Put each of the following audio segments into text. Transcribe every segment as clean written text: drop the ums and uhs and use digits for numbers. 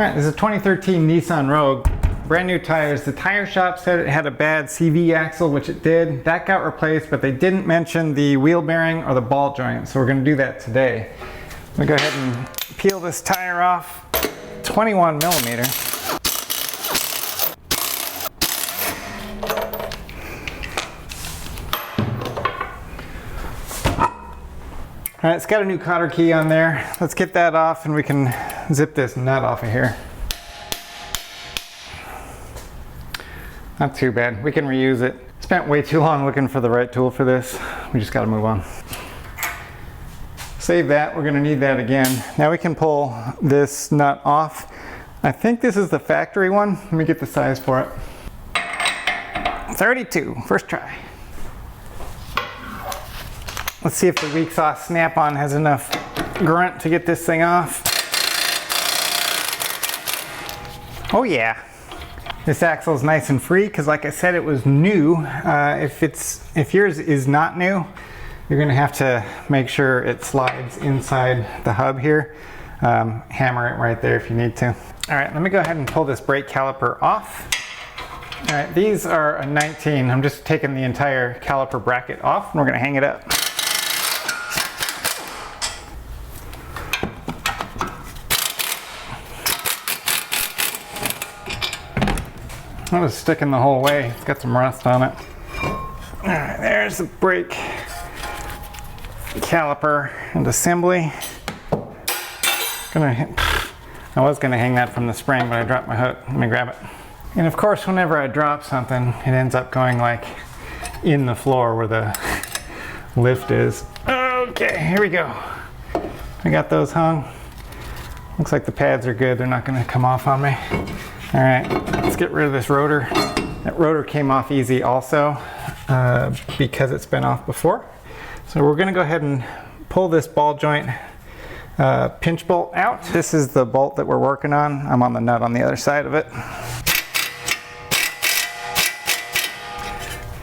Alright, this is a 2013 Nissan Rogue. Brand new tires. The tire shop said it had a bad CV axle, which it did. That got replaced, but they didn't mention the wheel bearing or the ball joint, so we're going to do that today. I'm going to go ahead and peel this tire off. 21 millimeter. Alright, it's got a new cotter key on there. Let's get that off and we can zip this nut off of here. Not too bad. We can reuse it. Spent way too long looking for the right tool for this. We just got to move on. Save that. We're going to need that again. Now we can pull this nut off. I think this is the factory one. Let me get the size for it. 32. First try. Let's see if the weak sauce snap-on has enough grunt to get this thing off. Oh yeah. This axle is nice and free because, like I said, it was new. If yours is not new, you're going to have to make sure it slides inside the hub here. Hammer it right there if you need to. All right, let me go ahead and pull this brake caliper off. All right, these are a 19. I'm just taking the entire caliper bracket off and we're going to hang it up. That was sticking the whole way. It's got some rust on it. Alright, there's the brake caliper and assembly. I was gonna hang that from the spring, but I dropped my hook. Let me grab it. And of course, whenever I drop something, it ends up going like in the floor where the lift is. Okay, here we go. I got those hung. Looks like the pads are good. They're not gonna come off on me. All right, let's get rid of this rotor. That rotor came off easy also because it's been off before. So we're gonna go ahead and pull this ball joint pinch bolt out. This is the bolt that we're working on. I'm on the nut on the other side of it.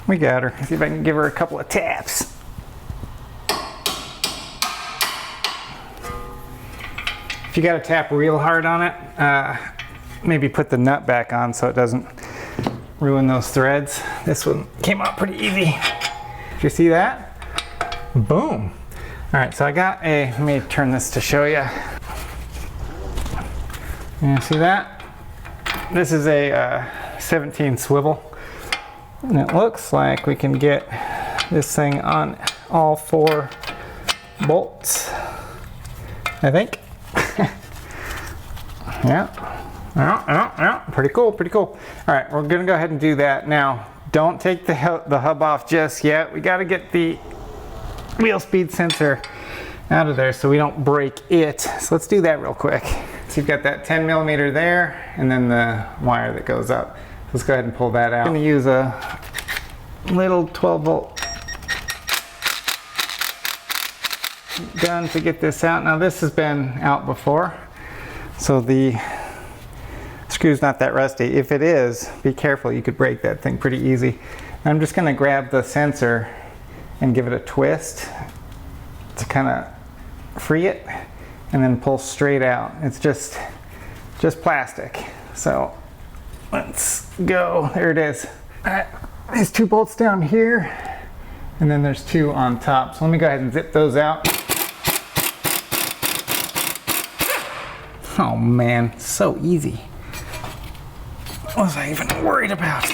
We got her. Let's see if I can give her a couple of taps. If you gotta tap real hard on it, maybe put the nut back on so it doesn't ruin those threads. This one came out pretty easy. Did you see that? Boom. All right, so I got a, let me turn this to show you. You see that? This is a 17 swivel. And it looks like we can get this thing on all 4 bolts, I think. Yeah. Pretty cool, pretty cool. All right, we're gonna go ahead and do that. Now, don't take the hub off just yet. We gotta get the wheel speed sensor out of there so we don't break it. So let's do that real quick. So you've got that 10 millimeter there and then the wire that goes up. Let's go ahead and pull that out. I'm gonna use a little 12 volt gun to get this out. Now this has been out before, so the screw's not that rusty. If it is, be careful, you could break that thing pretty easy. I'm just gonna grab the sensor and give it a twist to kind of free it and then pull straight out. It's just plastic. So let's go, there it is. All right, there's 2 bolts down here and then there's 2 on top. So let me go ahead and zip those out. Oh man, so easy. What was I even worried about?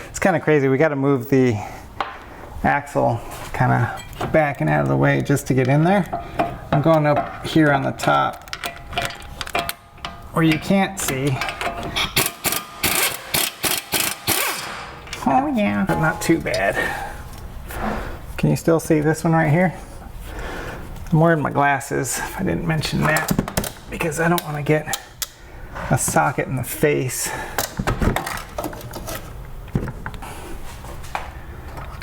It's kind of crazy. We got to move the axle kind of backing out of the way just to get in there. I'm going up here on the top where you can't see. Oh yeah, but not too bad. Can you still see this one right here? I'm wearing my glasses, if I didn't mention that, because I don't want to get a socket in the face.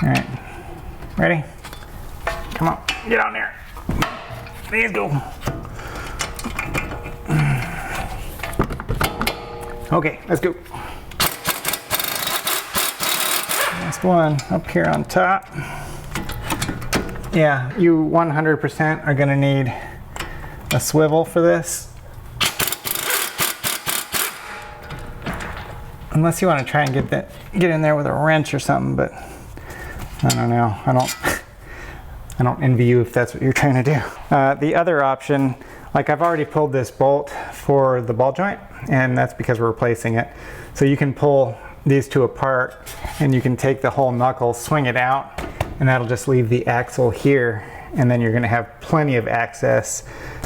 All right, ready? Come on, get on there. Let's go. Okay, let's go. Last one up here on top. Yeah, you 100% are gonna need a swivel for this. Unless you want to try and get in there with a wrench or something, but I don't know. I don't envy you if that's what you're trying to do. The other option, like I've already pulled this bolt for the ball joint, and that's because we're replacing it. So you can pull these two apart and you can take the whole knuckle, swing it out, and that'll just leave the axle here, and then you're going to have plenty of access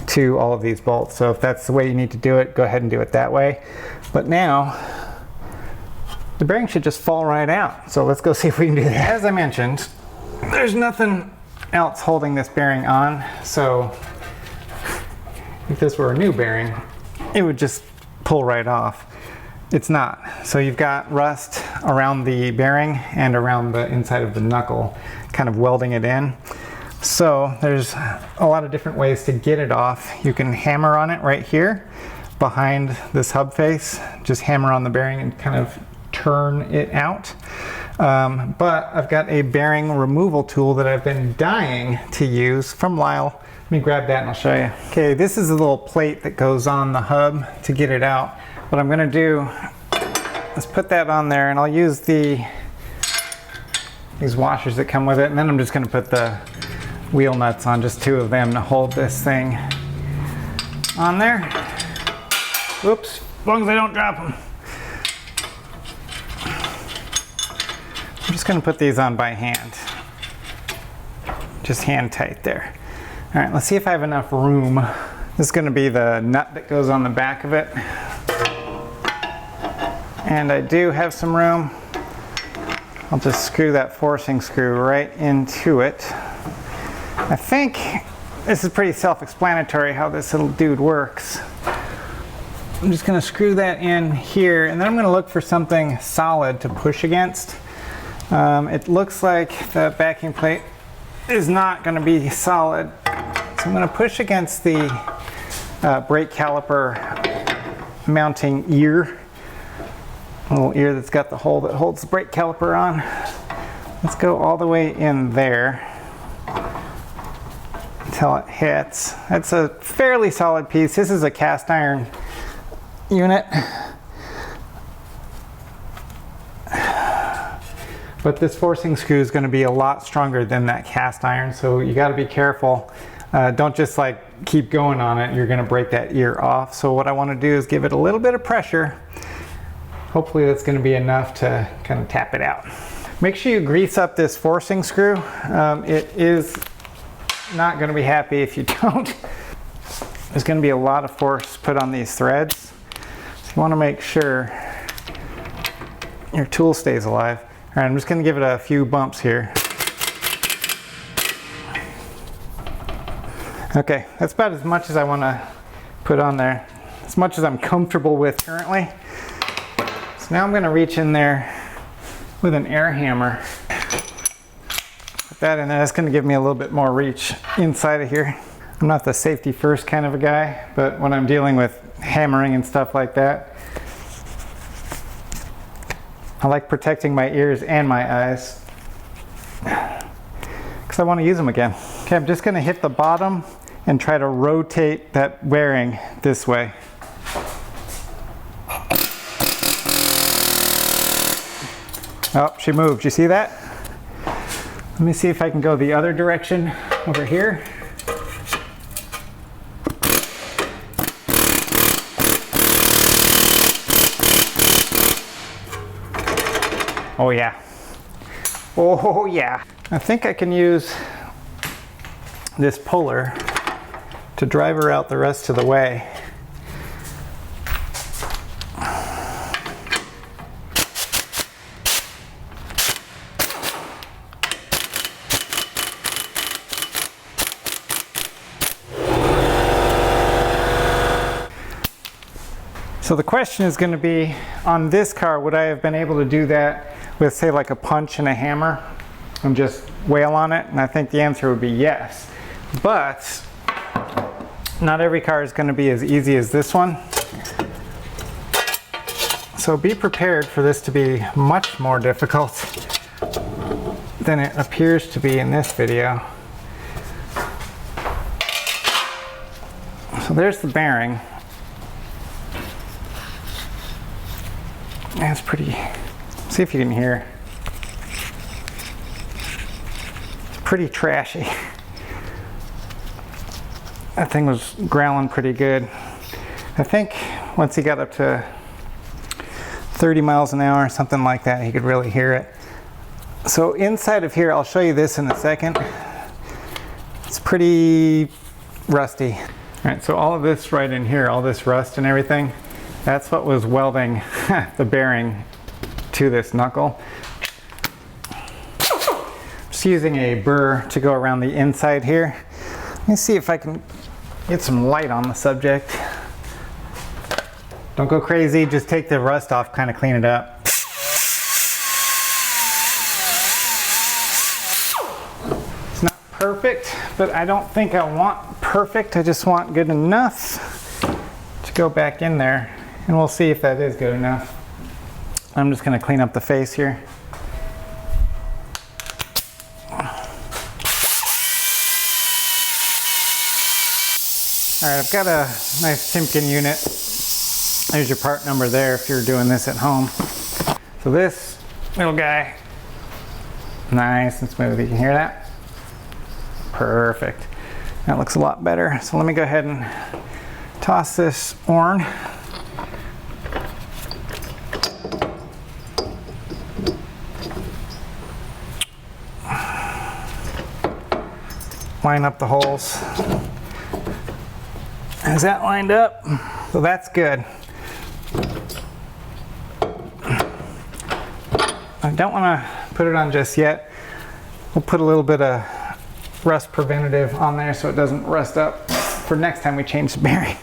to all of these bolts. So if that's the way you need to do it, go ahead and do it that way. But now the bearing should just fall right out. So let's go see if we can do that. As I mentioned, there's nothing else holding this bearing on. So if this were a new bearing, it would just pull right off. It's not. So you've got rust around the bearing and around the inside of the knuckle, kind of welding it in. So there's a lot of different ways to get it off. You can hammer on it right here behind this hub face. Just hammer on the bearing and kind of turn it out. But I've got a bearing removal tool that I've been dying to use from Lyle. Let me grab that and I'll show you. Okay, this is a little plate that goes on the hub to get it out. What I'm gonna do is put that on there, and I'll use these washers that come with it, and then I'm just gonna put the wheel nuts on, just two of them, to hold this thing on there. Whoops, as long as I don't drop them. I'm just gonna put these on by hand. Just hand tight there. All right, let's see if I have enough room. This is gonna be the nut that goes on the back of it. And I do have some room. I'll just screw that forcing screw right into it. I think this is pretty self-explanatory how this little dude works. I'm just gonna screw that in here, and then I'm gonna look for something solid to push against. It looks like the backing plate is not gonna be solid. So I'm gonna push against the brake caliper mounting ear. A little ear that's got the hole that holds the brake caliper on. Let's go all the way in there until it hits. That's a fairly solid piece. This is a cast iron unit. But this forcing screw is going to be a lot stronger than that cast iron, so you got to be careful. Don't just like keep going on it. You're going to break that ear off. So what I want to do is give it a little bit of pressure. Hopefully that's going to be enough to kind of tap it out. Make sure you grease up this forcing screw. It is not going to be happy if you don't. There's going to be a lot of force put on these threads. So you want to make sure your tool stays alive. All right, I'm just going to give it a few bumps here. Okay, that's about as much as I want to put on there. As much as I'm comfortable with currently. So now I'm going to reach in there with an air hammer. Put that in there. That's going to give me a little bit more reach inside of here. I'm not the safety first kind of a guy, but when I'm dealing with hammering and stuff like that, I like protecting my ears and my eyes because I want to use them again. Okay, I'm just going to hit the bottom and try to rotate that bearing this way. Oh, she moved. You see that? Let me see if I can go the other direction over here. Oh yeah. Oh yeah. I think I can use this puller to drive her out the rest of the way. So the question is going to be, on this car, would I have been able to do that with, say, like a punch and a hammer and just wail on it? And I think the answer would be yes. But not every car is going to be as easy as this one. So be prepared for this to be much more difficult than it appears to be in this video. So there's the bearing. That's pretty, see if you can hear. It's pretty trashy. That thing was growling pretty good. I think once he got up to 30 miles an hour, something like that, he could really hear it. So inside of here, I'll show you this in a second. It's pretty rusty. All right, so all of this right in here, all this rust and everything, that's what was welding the bearing to this knuckle. Just using a burr to go around the inside here. Let me see if I can get some light on the subject. Don't go crazy, just take the rust off, kind of clean it up. It's not perfect, but I don't think I want perfect. I just want good enough to go back in there. And we'll see if that is good enough. I'm just going to clean up the face here. Alright, I've got a nice Timken unit. There's your part number there if you're doing this at home. So this little guy, nice and smooth. You can hear that? Perfect. That looks a lot better. So let me go ahead and toss this horn. Line up the holes. Is that lined up? So that's good. I don't want to put it on just yet. We'll put a little bit of rust preventative on there so it doesn't rust up for next time we change the bearing.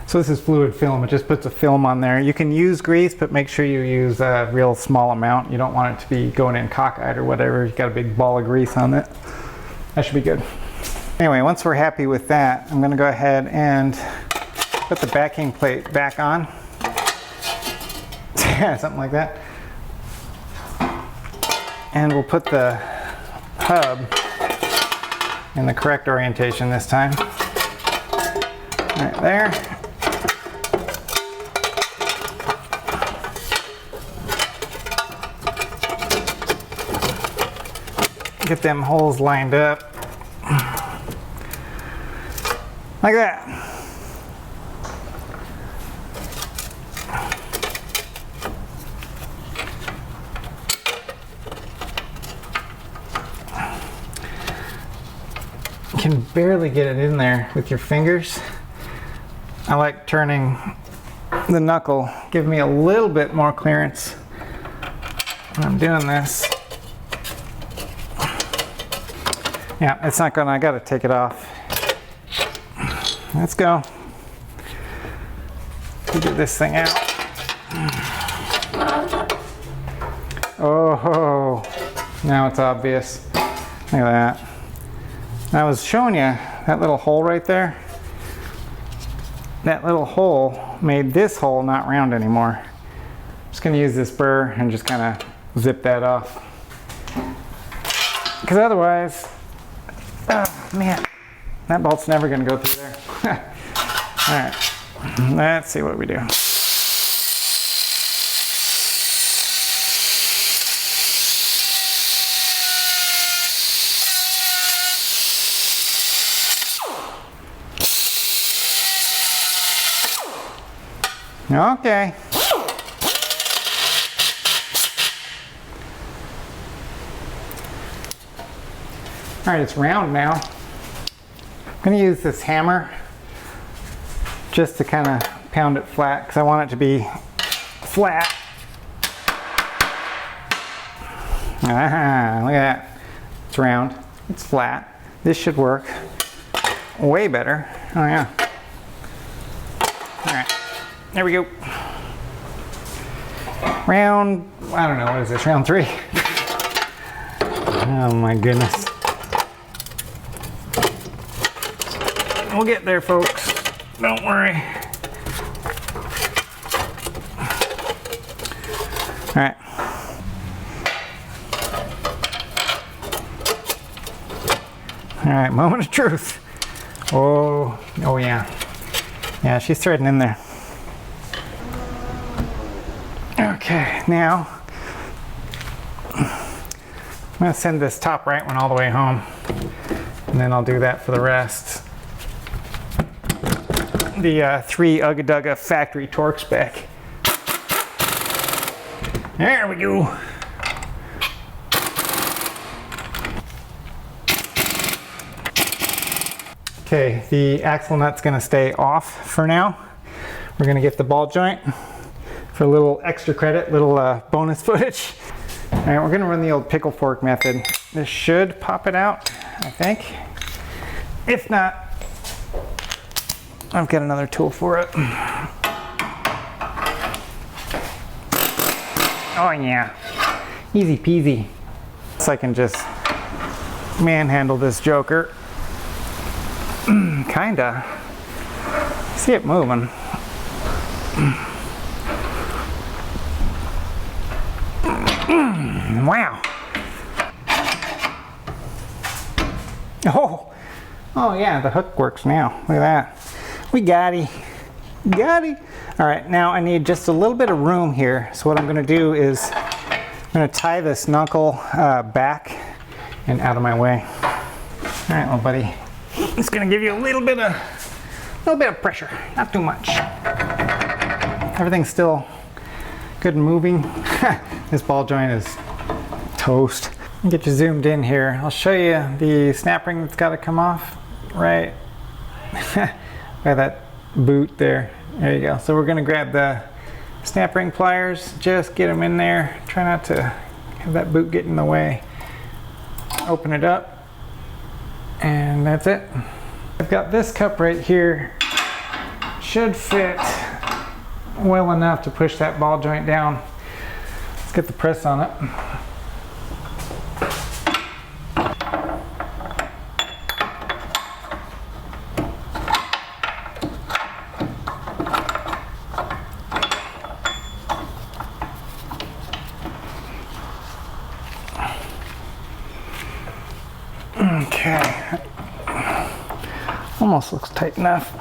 So this is fluid film. It just puts a film on there. You can use grease, but make sure you use a real small amount. You don't want it to be going in cockeyed or whatever. You've got a big ball of grease on it. That should be good. Anyway, once we're happy with that, I'm going to go ahead and put the backing plate back on. Something like that. And we'll put the hub in the correct orientation this time. Right there. Get them holes lined up like that. You can barely get it in there with your fingers. I like turning the knuckle, give me a little bit more clearance when I'm doing this. Yeah, it's not gonna, I gotta take it off. Let's go. Get this thing out. Oh, now it's obvious. Look at that. I was showing you that little hole right there. That little hole made this hole not round anymore. I'm just gonna use this burr and just kind of zip that off. Because otherwise, oh man, that bolt's never gonna go through there. All right, let's see what we do. Okay. All right, it's round now. I'm going to use this hammer just to kind of pound it flat because I want it to be flat. Look at that. It's round. It's flat. This should work way better. Oh yeah. All right. There we go. Round, I don't know, what is this, round 3? Oh my goodness. We'll get there, folks. Don't worry. right. All right, moment of truth. Oh yeah. Yeah, she's threading in there. Okay, now I'm gonna send this top right one all the way home, and then I'll do that for the rest. The 3 Ugga Dugga factory torque spec. There we go. Okay, the axle nut's gonna stay off for now. We're gonna get the ball joint for a little extra credit, little bonus footage. All right, we're gonna run the old pickle fork method. This should pop it out, I think. If not, I've got another tool for it. Oh yeah, easy peasy. So I can just manhandle this joker. Kinda. See it moving. Wow. Oh yeah, the hook works now. Look at that. We got it. Got it. All right, now I need just a little bit of room here. So what I'm gonna do is I'm gonna tie this knuckle back and out of my way. All right, little buddy. It's gonna give you a little bit of pressure, not too much. Everything's still good and moving. This ball joint is toast. I'll get you zoomed in here. I'll show you the snap ring that's got to come off right by that boot there. There you go. So we're gonna grab the snap ring pliers, just get them in there. Try not to have that boot get in the way. Open it up. And that's it. I've got this cup right here. Should fit well enough to push that ball joint down. Let's get the press on it. Okay, almost looks tight enough.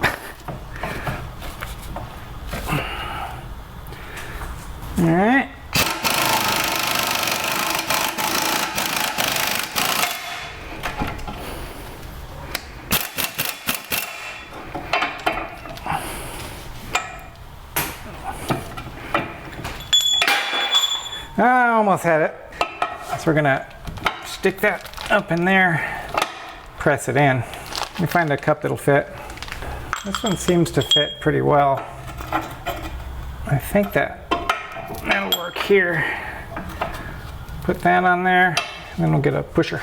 All right. I almost had it. So we're gonna stick that up in there, press it in. Let me find a cup that'll fit. This one seems to fit pretty well. I think that'll work here. Put that on there, and then we'll get a pusher.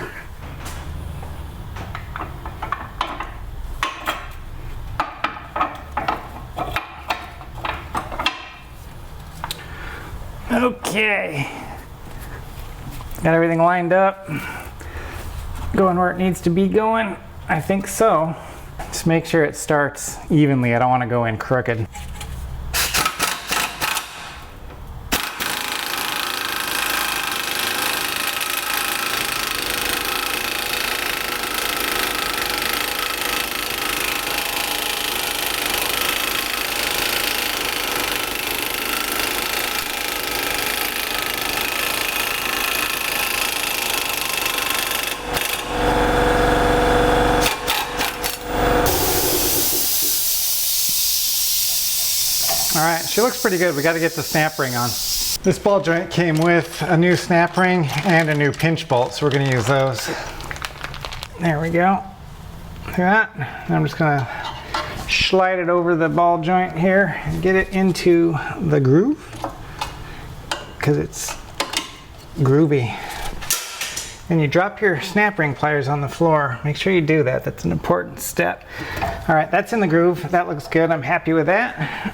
Okay. Got everything lined up. Going where it needs to be going? I think so. Just make sure it starts evenly. I don't want to go in crooked. All right, she looks pretty good. We got to get the snap ring on. This ball joint came with a new snap ring and a new pinch bolt, so we're going to use those. There we go. Look at that. And I'm just going to slide it over the ball joint here and get it into the groove because it's groovy. And you drop your snap ring pliers on the floor. Make sure you do that. That's an important step. All right, that's in the groove. That looks good. I'm happy with that.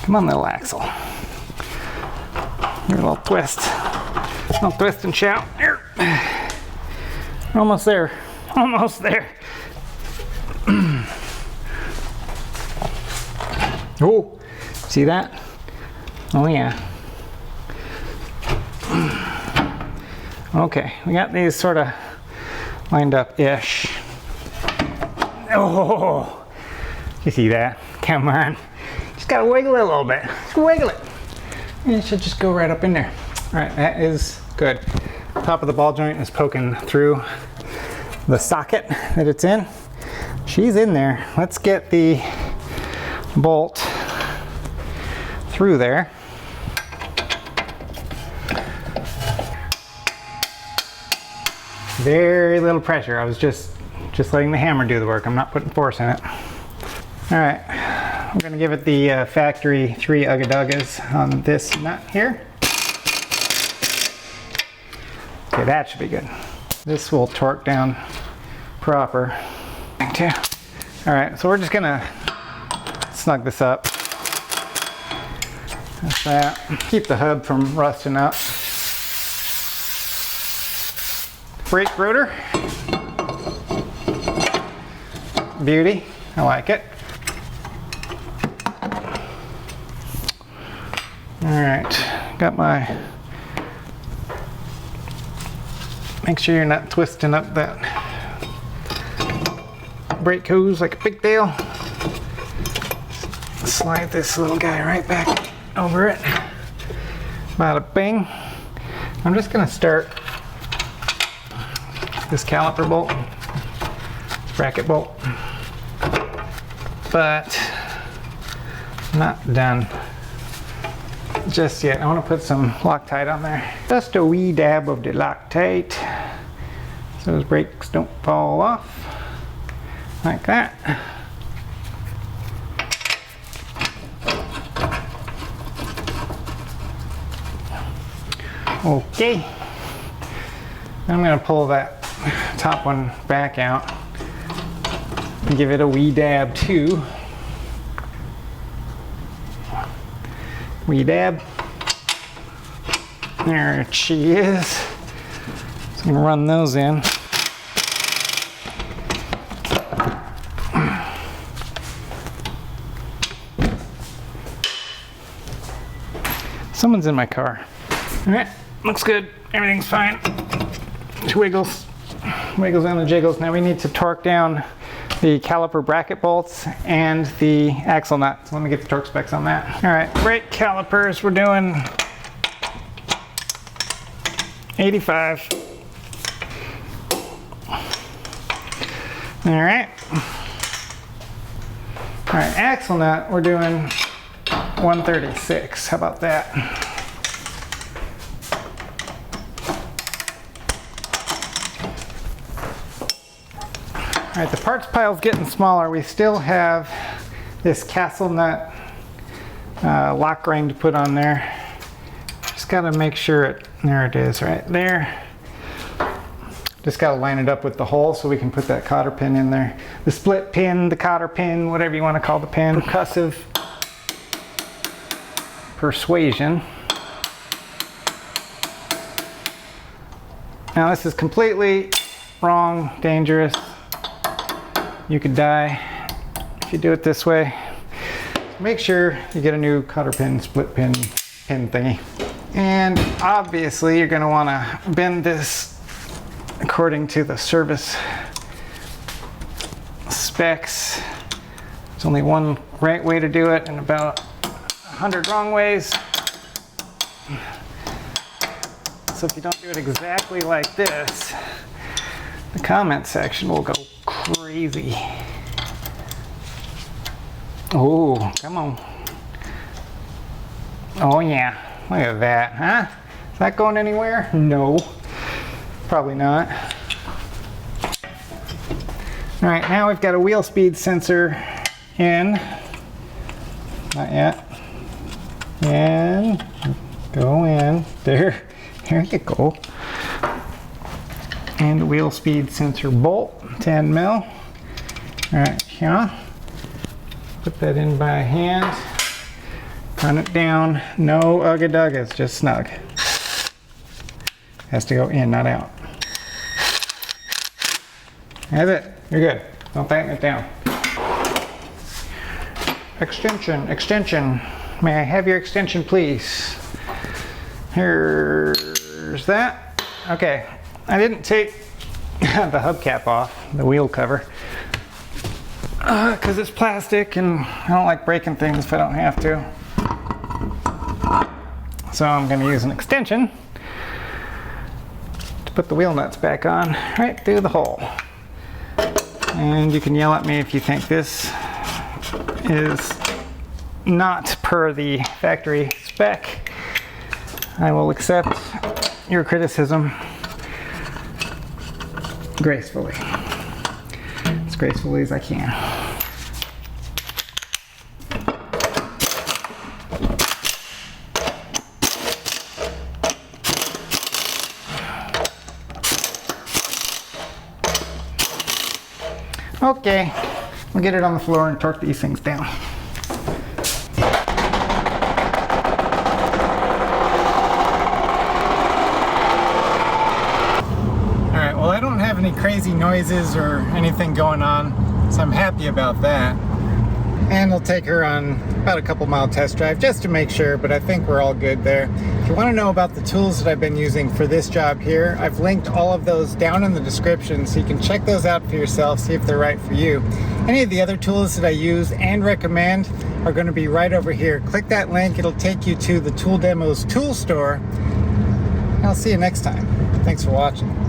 Come on, little axle. Your little twist. Little twist and shout. Here. Almost there. Almost there. Oh, see that? Oh yeah. Okay, we got these sort of lined up-ish. Oh, you see that? Come on. Just gotta wiggle it a little bit. Just wiggle it. And it should just go right up in there. All right, that is good. Top of the ball joint is poking through the socket that it's in. She's in there. Let's get the bolt through there. Very little pressure. I was just letting the hammer do the work. I'm not putting force in it. All right, I'm gonna give it the factory 3 ugga-duggas on this nut here. Okay, that should be good. This will torque down proper. Too. All right, so we're just gonna snug this up. That's that. Keep the hub from rusting up. Brake rotor. Beauty, I like it. All right, got my, make sure you're not twisting up that brake hose like a pigtail. Slide this little guy right back over it. Bada bing. I'm just gonna start this caliper bolt, bracket bolt, but not done just yet. I want to put some Loctite on there. Just a wee dab of the Loctite so those brakes don't fall off like that. Okay, I'm going to pull that top one back out and give it a wee dab too. Wee dab. There she is. So I'm going to run those in. Someone's in my car. All right, looks good. Everything's fine. Wiggles and the jiggles. Now we need to torque down the caliper bracket bolts and the axle nut. So let me get the torque specs on that. All right, brake calipers, we're doing 85. All right. All right, axle nut, we're doing 136. How about that? All right, the parts pile's getting smaller. We still have this castle nut lock ring to put on there. Just gotta make sure there it is right there. Just gotta line it up with the hole so we can put that cotter pin in there. The split pin, the cotter pin, whatever you wanna call the pin. Percussive persuasion. Now this is completely wrong, dangerous. You could die if you do it this way. Make sure you get a new cotter pin, split pin thingy. And obviously you're gonna wanna bend this according to the service specs. There's only one right way to do it and about 100 wrong ways. So if you don't do it exactly like this, the comment section will go crazy. Oh, come on. Oh yeah, look at that, huh? Is that going anywhere? No, probably not. All right, now we've got a wheel speed sensor in. Not yet. And go in. There you go. And the wheel speed sensor bolt, 10 mil. All right, here. Put that in by hand. Run it down. No ugga-duggas, just snug. Has to go in, not out. That's it. You're good. Don't tighten it down. Extension. May I have your extension, please? Here's that. Okay. I didn't take the hubcap off, the wheel cover, because it's plastic and I don't like breaking things if I don't have to. So I'm going to use an extension to put the wheel nuts back on right through the hole. And you can yell at me if you think this is not per the factory spec. I will accept your criticism gracefully. As gracefully as I can. Okay, we'll get it on the floor and torque these things down. Alright, well I don't have any crazy noises or anything going on, so I'm happy about that. And I'll take her on about a couple mile test drive just to make sure, but I think we're all good there. If you want to know about the tools that I've been using for this job here, I've linked all of those down in the description so you can check those out for yourself, see if they're right for you. Any of the other tools that I use and recommend are going to be right over here. Click that link, it'll take you to the Tool Demos tool store. I'll see you next time. Thanks for watching.